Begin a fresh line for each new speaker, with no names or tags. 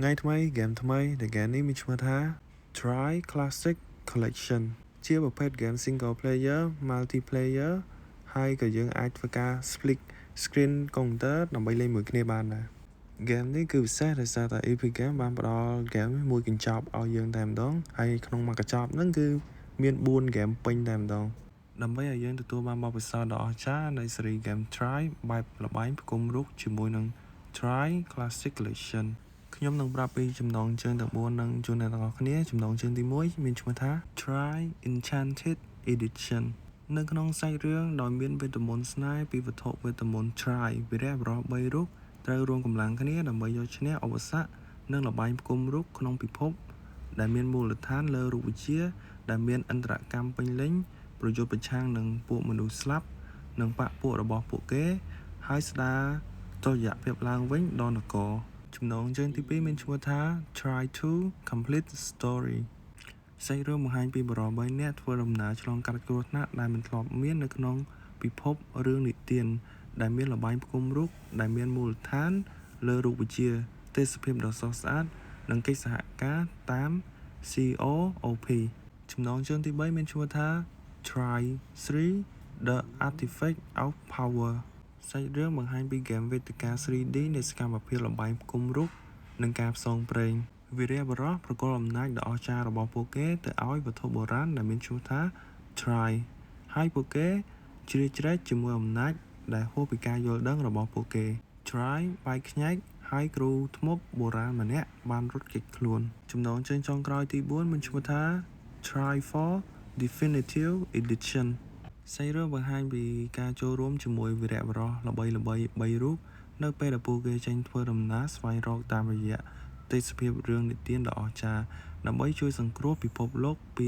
ថ្ងៃថ្មីហ្គេមថ្មីដែលហ្គេមនេះមានឈ្មោះថា Try Classic Collection ជាប្រភេទហ្គេម Single Player Multiplayer ហើយក៏យើងអាចធ្វើការ split screen កុំព្យូទ័រដើម្បីលេងមួយគ្នាបានដែរហ្គេមនេះគឺពិសេសដោយសារតែ Epic Games បានផ្ដល់ហ្គេមមួយកញ្ចប់ឲ្យយើងតែម្ដងហើយក្នុងមួយកញ្ចប់ហ្នឹងគឺមាន4ហ្គេមពេញតែម្ដងដើម្បីឲ្យយើងទទួលបានបទពិសោធន៍ដ៏អស្ចារ្យនៃស៊េរីហ្គេម Try បែបល្បែងផ្គុំរូបជាមួយនឹង Try Classic Collection ខ្ញុំនឹងប្រាប់ពីចំណងជើងទាំង4នឹងជូនអ្នកទាំងអស់គ្នាចំណងជើងទី1មានឈ្មោះថា Try Enchanted Edition នៅក្នុងសាច់រឿងដោយមានវេទមន្តស្នេហ៍ពីវត្ថុវេទមន្ត Try វីរៈបុរស3រូបត្រូវរួមកម្លាំងគ្នាដើម្បីយកឈ្នះឧបសគ្គនិងល្បែងផ្គុំរូបក្នុងពិភពដែលមានមូលដ្ឋានលើរូបវិទ្យាដែលមានអន្តរកម្មពេញលេញប្រយុទ្ធប្រឆាំងនឹងពួកមនុស្សស្លាប់និងបកពួករបស់ពួកគេហើយស្ដារតុល្យភាពឡើងវិញដល់នគរចំណងជើងទី2មានឈ្មោះថា Try to Complete Story សាច់រឿងបង្ហាញពីបរិបទ3នាក់ធ្វើដំណើរឆ្លងកាត់គ្រោះថ្នាក់ដែលមិនធ្លាប់មាននៅក្នុងពិភពរឿងនិទានដែលមានល្បែងផ្គុំរូបដែលមានមូលដ្ឋានលើរូបវិទ្យាទេសភាពដ៏ស្រស់ស្អាតនិងកិច្ចសហការតាម COOP ចំណងជើងទី3មានឈ្មោះថា Try 3 The Artifact of Power សាច់រឿងបង្ហាញពីហ្គេមវេទិកា 3D នៃសកម្មភាពល្បែងផ្គុំរូបនិងការផ្សងព្រេងវីរៈបុរសប្រកល់អំណាចដ៏អស្ចារ្យរបស់ពួកគេទៅឲ្យវត្ថុបុរាណដែលមានឈ្មោះថា Try ហើយពួកគេជ្រៀតជ្រែកជាមួយអំណាចដែលហួសពីការយល់ដឹងរបស់ពួកគេ Try បែកខ្ញែកហើយគ្រូធ្មប់បុរាណម្នាក់បានរត់គេចខ្លួនចំណងជើងចុងក្រោយទី4មានឈ្មោះថា Try for Definitive Edition សាច់រឿងបង្ហាញពីការចូលរួមជាមួយវីរៈបុរសល្បីៗ3រូបនៅពេលដែលពួកគេចេញធ្វើដំណើរស្វែងរកតាមរយៈទេសភាពរឿងនិទានដ៏អស្ចារ្យដើម្បីជួយសង្គ្រោះពិភពលោកពី